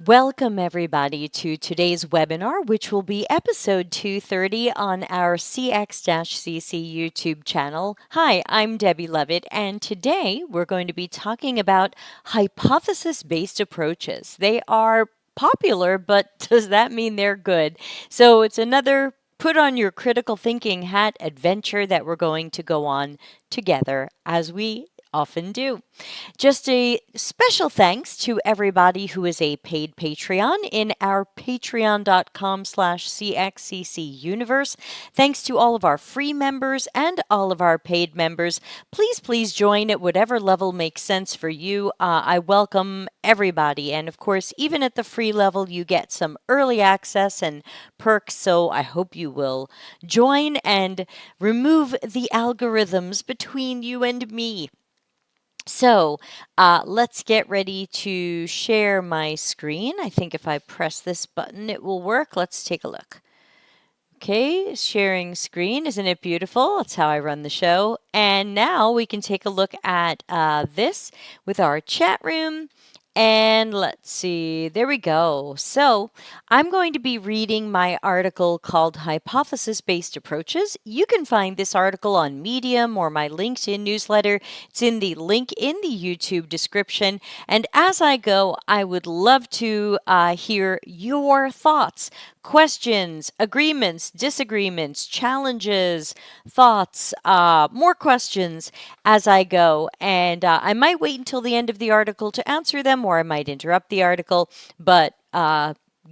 Welcome, everybody, to today's webinar, which will be episode 230 on our CX-CC YouTube channel. Hi, I'm Debbie Levitt, and today we're going to be talking about hypothesis-based approaches. They are popular, but does that mean they're good? So it's another put on your critical thinking hat adventure that we're going to go on together, as we often do. Just a special thanks to everybody who is a paid Patreon in our patreon.com/CXCC universe. Thanks to all of our free members and all of our paid members. Please join at whatever level makes sense for you. I welcome everybody. And of course, even at the free level, you get some early access and perks. So I hope you will join and remove the algorithms between you and me. So let's get ready to share my screen. I think if I press this button, it will work. Let's take a look. Okay, sharing screen. Isn't it beautiful? That's how I run the show. And now we can take a look at this with our chat room. And let's see, there we go. So I'm going to be reading my article called Hypothesis-Based Approaches. You can find this article on Medium or my LinkedIn newsletter. It's in the link in the YouTube description. And as I go, I would love to hear your thoughts, questions, agreements, disagreements, challenges, thoughts, more questions as I go. And I might wait until the end of the article to answer them, or I might interrupt the article, but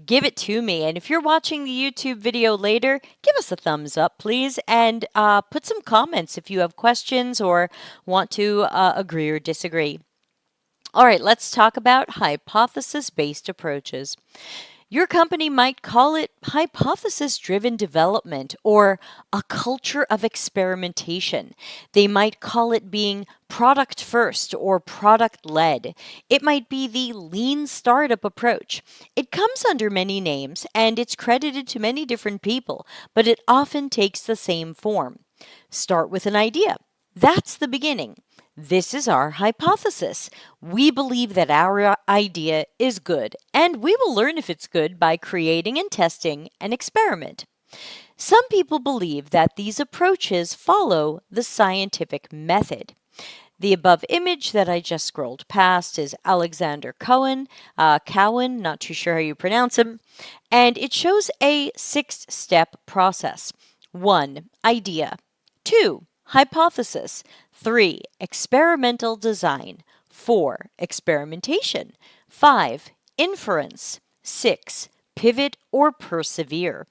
give it to me. And if you're watching the YouTube video later, give us a thumbs up, please, and put some comments if you have questions or want to agree or disagree. All right, let's talk about hypothesis-based approaches. Your company might call it hypothesis-driven development or a culture of experimentation. They might call it being product first or product led. It might be the lean startup approach. It comes under many names and it's credited to many different people, but it often takes the same form. Start with an idea. That's the beginning. This is our hypothesis. We believe that our idea is good, and we will learn if it's good by creating and testing an experiment. Some people believe that these approaches follow the scientific method. The above image that I just scrolled past is Alexander Cohen, not too sure how you pronounce him, and it shows a 6-step process. 1. Idea. 2. Hypothesis. 3. Experimental design. 4. Experimentation. 5. Inference. 6. Pivot or persevere.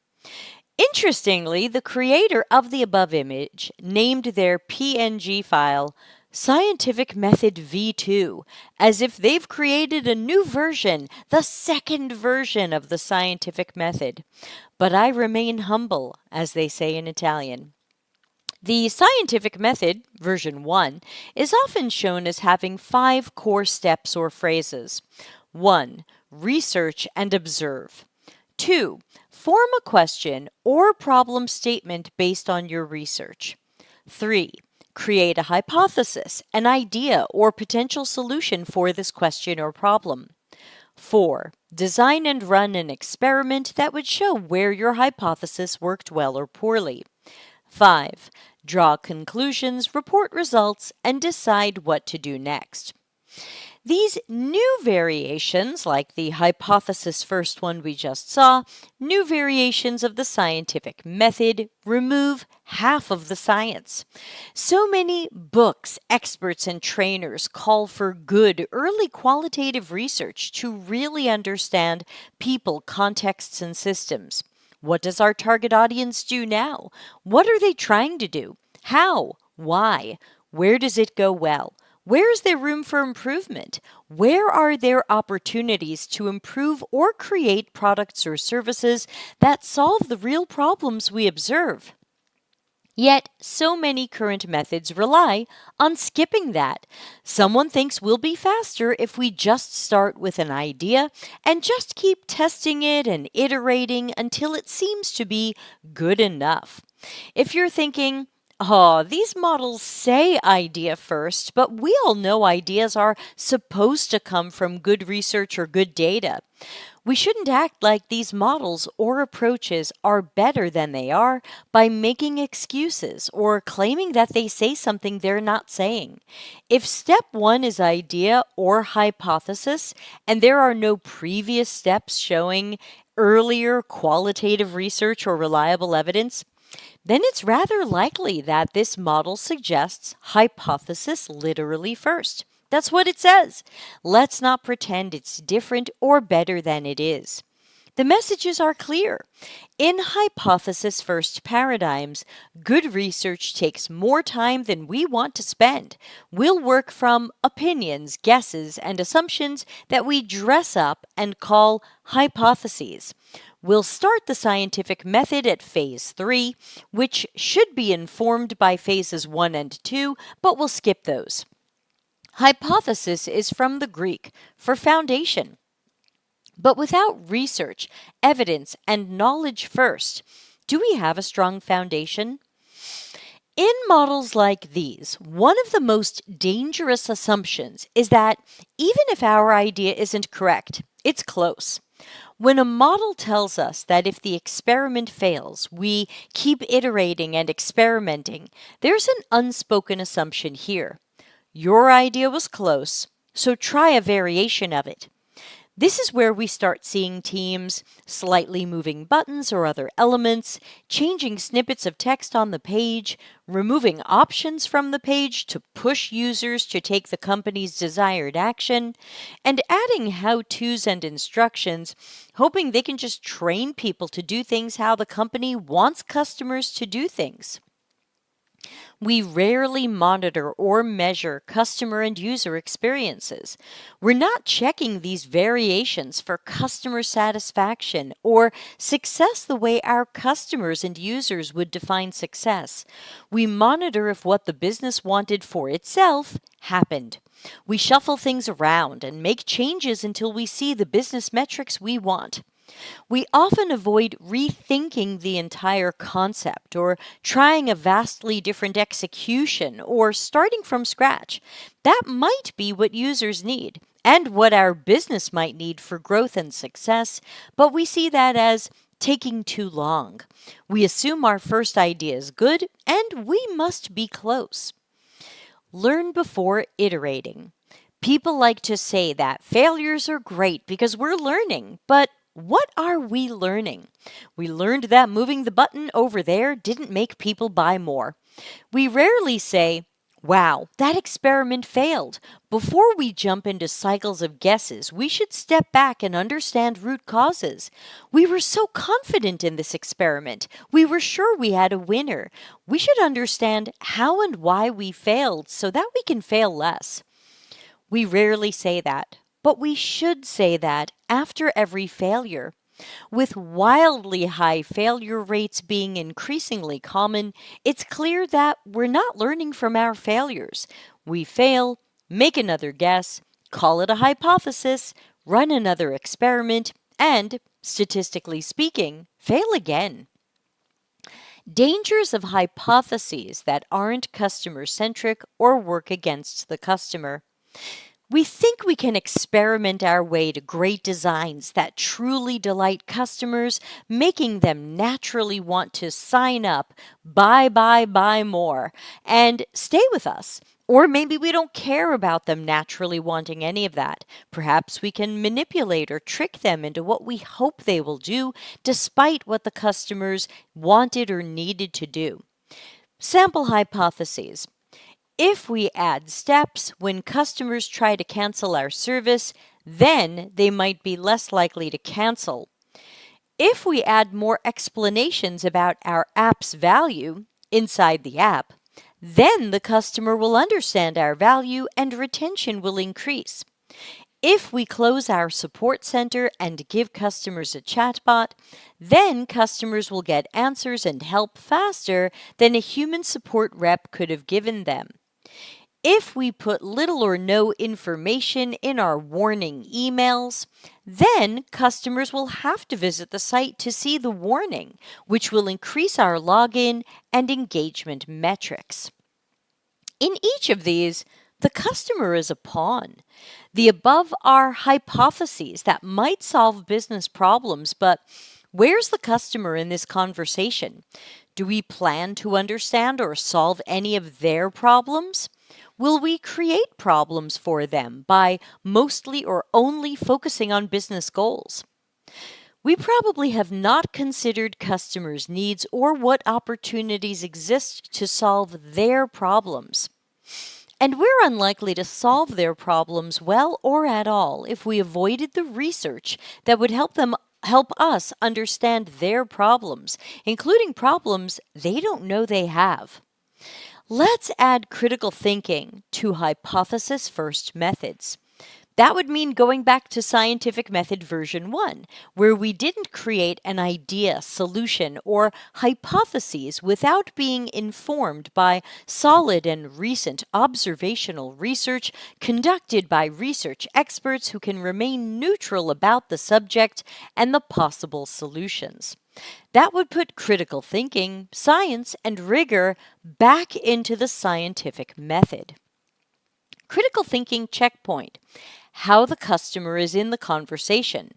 Interestingly, the creator of the above image named their PNG file Scientific Method V2, as if they've created a new version, the second version of the scientific method. But I remain humble, as they say in Italian. The scientific method, version 1, is often shown as having 5 core steps or phrases. 1. Research and observe. 2. Form a question or problem statement based on your research. 3. Create a hypothesis, an idea, or potential solution for this question or problem. 4. Design and run an experiment that would show where your hypothesis worked well or poorly. 5. Draw conclusions, report results, and decide what to do next. These new variations, like the hypothesis first one we just saw, new variations of the scientific method, remove half of the science. So many books, experts, and trainers call for good, early qualitative research to really understand people, contexts, and systems. What does our target audience do now? What are they trying to do? How? Why? Where does it go well? Where is there room for improvement? Where are there opportunities to improve or create products or services that solve the real problems we observe? Yet, so many current methods rely on skipping that. Someone thinks we'll be faster if we just start with an idea and just keep testing it and iterating until it seems to be good enough. If you're thinking, Oh, these models say idea first, but we all know ideas are supposed to come from good research or good data. We shouldn't act like these models or approaches are better than they are by making excuses or claiming that they say something they're not saying. If step one is idea or hypothesis, and there are no previous steps showing earlier qualitative research or reliable evidence, then it's rather likely that this model suggests hypothesis literally first. That's what it says. Let's not pretend it's different or better than it is. The messages are clear. In hypothesis first paradigms, good research takes more time than we want to spend. We'll work from opinions, guesses, and assumptions that we dress up and call hypotheses. We'll start the scientific method at phase 3, which should be informed by phases 1 and 2, but we'll skip those. Hypothesis is from the Greek for foundation. But without research, evidence, and knowledge first, do we have a strong foundation? In models like these, one of the most dangerous assumptions is that even if our idea isn't correct, it's close. When a model tells us that if the experiment fails, we keep iterating and experimenting, there's an unspoken assumption here. Your idea was close, so try a variation of it. This is where we start seeing teams slightly moving buttons or other elements, changing snippets of text on the page, removing options from the page to push users to take the company's desired action, and adding how-tos and instructions, hoping they can just train people to do things how the company wants customers to do things. We rarely monitor or measure customer and user experiences. We're not checking these variations for customer satisfaction or success the way our customers and users would define success. We monitor if what the business wanted for itself happened. We shuffle things around and make changes until we see the business metrics we want. We often avoid rethinking the entire concept or trying a vastly different execution or starting from scratch. That might be what users need and what our business might need for growth and success, but we see that as taking too long. We assume our first idea is good and we must be close. Learn before iterating. People like to say that failures are great because we're learning, but what are we learning? We learned that moving the button over there didn't make people buy more. We rarely say, wow, that experiment failed. Before we jump into cycles of guesses, we should step back and understand root causes. We were so confident in this experiment. We were sure we had a winner. We should understand how and why we failed so that we can fail less. We rarely say that. But we should say that after every failure. With wildly high failure rates being increasingly common, it's clear that we're not learning from our failures. We fail, make another guess, call it a hypothesis, run another experiment, and, statistically speaking, fail again. Dangers of hypotheses that aren't customer-centric or work against the customer. We think we can experiment our way to great designs that truly delight customers, making them naturally want to sign up, buy more, and stay with us. Or maybe we don't care about them naturally wanting any of that. Perhaps we can manipulate or trick them into what we hope they will do, despite what the customers wanted or needed to do. Sample hypotheses. If we add steps when customers try to cancel our service, then they might be less likely to cancel. If we add more explanations about our app's value inside the app, then the customer will understand our value and retention will increase. If we close our support center and give customers a chatbot, then customers will get answers and help faster than a human support rep could have given them. If we put little or no information in our warning emails, then customers will have to visit the site to see the warning, which will increase our login and engagement metrics. In each of these, the customer is a pawn. The above are hypotheses that might solve business problems, but where's the customer in this conversation? Do we plan to understand or solve any of their problems? Will we create problems for them by mostly or only focusing on business goals? We probably have not considered customers' needs or what opportunities exist to solve their problems. And we're unlikely to solve their problems well or at all if we avoided the research that would help us understand their problems, including problems they don't know they have. Let's add critical thinking to hypothesis first methods. That would mean going back to scientific method version 1, where we didn't create an idea, solution, or hypotheses without being informed by solid and recent observational research conducted by research experts who can remain neutral about the subject and the possible solutions. That would put critical thinking, science, and rigor back into the scientific method. Critical thinking checkpoint. How the customer is in the conversation.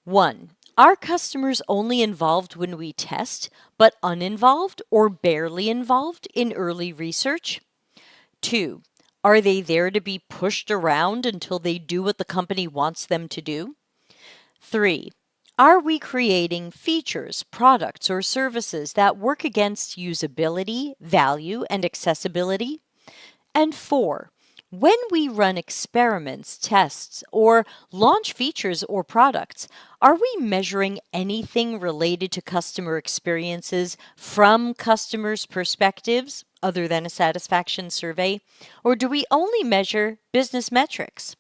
1. Are customers only involved when we test, but uninvolved or barely involved in early research? 2. Are they there to be pushed around until they do what the company wants them to do? 3. Are we creating features, products, or services that work against usability, value, and accessibility? And 4. When we run experiments, tests, or launch features or products, are we measuring anything related to customer experiences from customers' perspectives, other than a satisfaction survey, or do we only measure business metrics?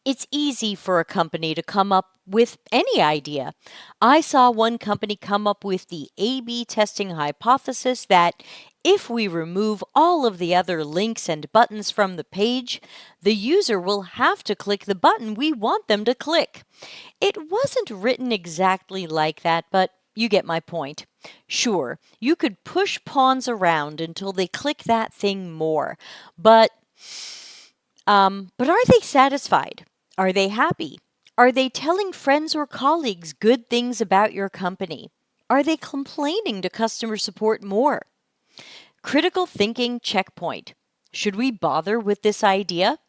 It's easy for a company to come up with any idea. I saw one company come up with the A/B testing hypothesis that if we remove all of the other links and buttons from the page, the user will have to click the button we want them to click. It wasn't written exactly like that, but you get my point. Sure, you could push pawns around until they click that thing more, but are they satisfied? Are they happy? Are they telling friends or colleagues good things about your company? Are they complaining to customer support more? Critical thinking checkpoint. Should we bother with this idea?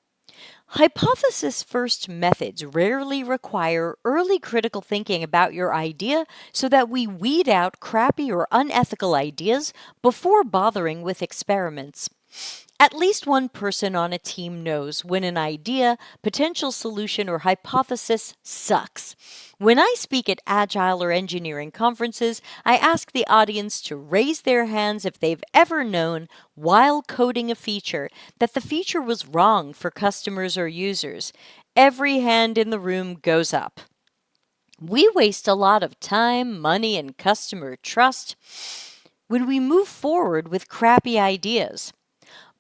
Hypothesis first methods rarely require early critical thinking about your idea so that we weed out crappy or unethical ideas before bothering with experiments. At least one person on a team knows when an idea, potential solution, or hypothesis sucks. When I speak at agile or engineering conferences, I ask the audience to raise their hands if they've ever known, while coding a feature, that the feature was wrong for customers or users. Every hand in the room goes up. We waste a lot of time, money, and customer trust when we move forward with crappy ideas.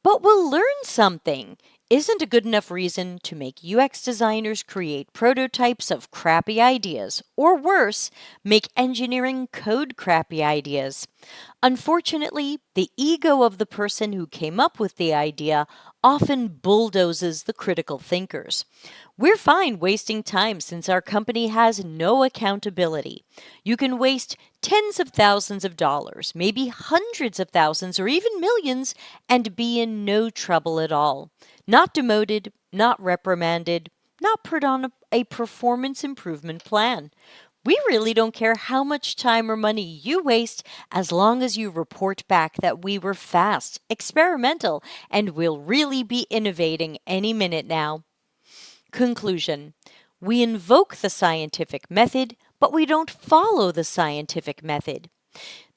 But we'll learn something. Isn't a good enough reason to make UX designers create prototypes of crappy ideas, or worse, make engineering code crappy ideas. Unfortunately, the ego of the person who came up with the idea often bulldozes the critical thinkers. We're fine wasting time since our company has no accountability. You can waste tens of thousands of dollars, maybe hundreds of thousands, or even millions, and be in no trouble at all. Not demoted, not reprimanded, not put on a performance improvement plan. We really don't care how much time or money you waste as long as you report back that we were fast, experimental, and will really be innovating any minute now. Conclusion. We invoke the scientific method, but we don't follow the scientific method.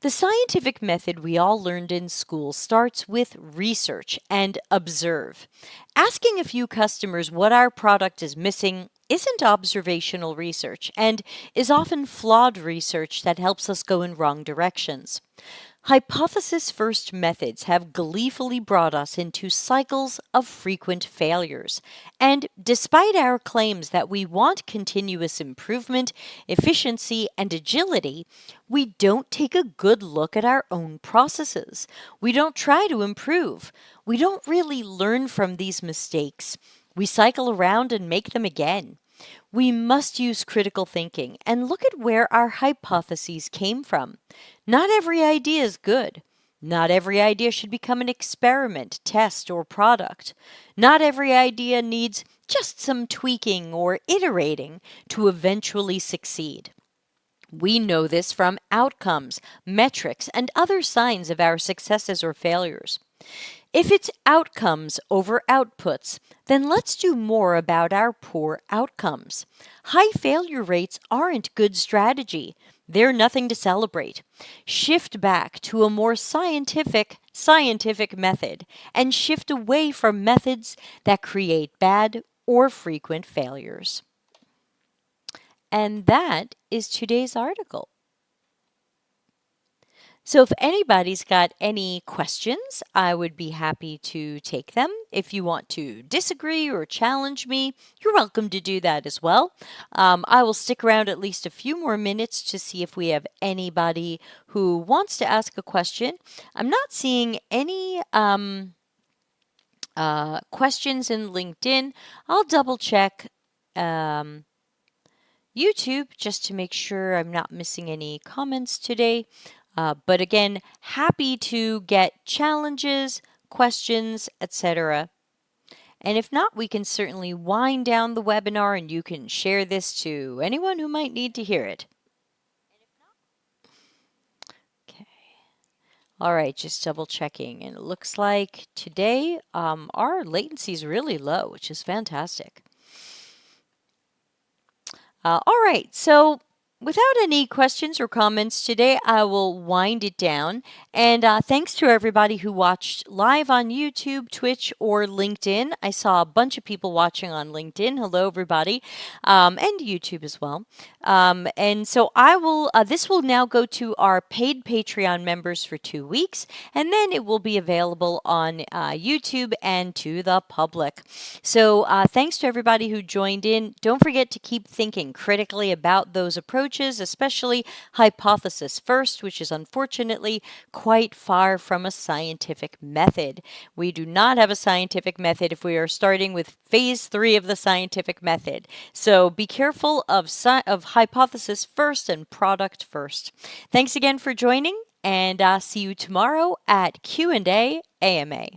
The scientific method we all learned in school starts with research and observe. Asking a few customers what our product is missing isn't observational research and is often flawed research that helps us go in wrong directions. Hypothesis-first methods have gleefully brought us into cycles of frequent failures. And despite our claims that we want continuous improvement, efficiency, and agility, we don't take a good look at our own processes. We don't try to improve. We don't really learn from these mistakes. We cycle around and make them again. We must use critical thinking and look at where our hypotheses came from. Not every idea is good. Not every idea should become an experiment, test, or product. Not every idea needs just some tweaking or iterating to eventually succeed. We know this from outcomes, metrics, and other signs of our successes or failures. If it's outcomes over outputs, then let's do more about our poor outcomes. High failure rates aren't good strategy. They're nothing to celebrate. Shift back to a more scientific method and shift away from methods that create bad or frequent failures. And that is today's article. So if anybody's got any questions, I would be happy to take them. If you want to disagree or challenge me, you're welcome to do that as well. I will stick around at least a few more minutes to see if we have anybody who wants to ask a question. I'm not seeing any questions in LinkedIn. I'll double check YouTube just to make sure I'm not missing any comments today. But again, happy to get challenges, questions, etc. And if not, we can certainly wind down the webinar and you can share this to anyone who might need to hear it. Okay. All right, just double checking. And it looks like today our latency is really low, which is fantastic. All right, so without any questions or comments today, I will wind it down. And thanks to everybody who watched live on YouTube, Twitch, or LinkedIn. I saw a bunch of people watching on LinkedIn. Hello, everybody. And YouTube as well. And so I will, this will now go to our paid Patreon members for 2 weeks, and then it will be available on YouTube and to the public. So thanks to everybody who joined in. Don't forget to keep thinking critically about those approaches, especially hypothesis first, which is unfortunately quite far from a scientific method. We do not have a scientific method if we are starting with phase 3 of the scientific method. So be careful of hypothesis first and product first. Thanks again for joining, and see you tomorrow at Q&A AMA.